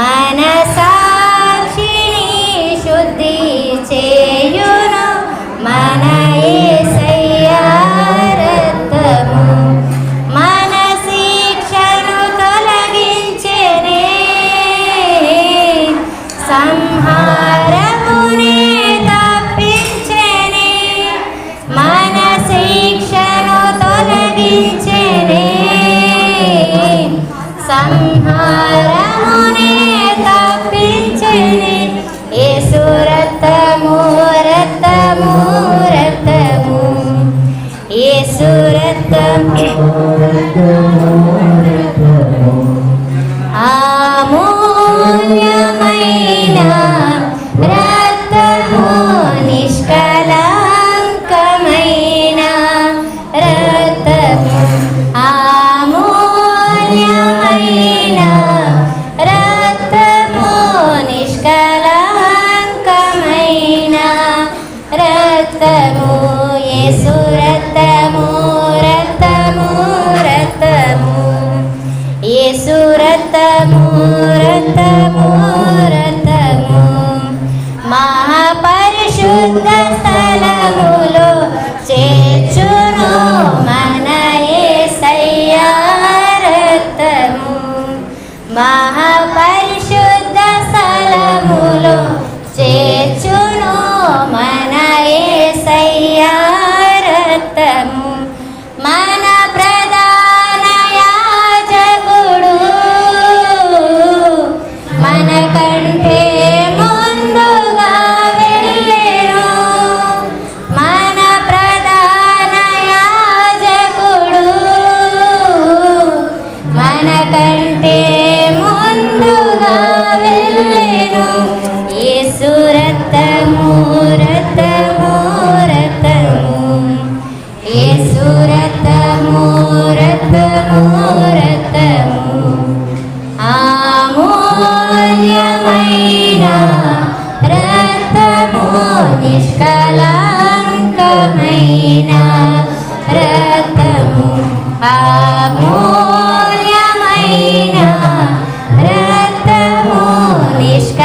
మనసాక్షిని శుద్ధి చేయును మన యేసయ్య రక్తము. మన శిక్షను తొలగించెనే, సంహారమునే తప్పించెనే. మన శిక్షను తొలగించెనే, సంహారమునే తప్పించెనే. యేసు రక్తము రక్తము రక్తము, యేసు రక్తము అమూల్యమైన రక్తము, నిష్కళంకమైన రక్తము. అమూల్యమైన రక్తము, నిష్కళంకమైన రక్తము. యేసు రక్తము రక్తము రక్తము, యేసు రక్తము రక్తము రక్తము. మహాపరిశుద్ధ స్థలములో చేర్చును మన యేసయ్య రక్తము. మహాపరిశుద్ధ స్థలములో చేర్చును మన యేసయ్య రక్తము. మన ప్రధాన యాజకుడు మనకంటే ముందుగా వెళ్ళెను. మన ప్రధాన యాజకుడు మనకంటే ముందుగా వెళ్ళెను. యేసు రక్తము రక్తము రక్తము, యేసు రక్తము రక్తము రక్తము. అమూల్యమైన రక్తము, నిష్కళంకమైన రక్తము. అమూల్యమైన రక్తము, నిష్కళంకమైన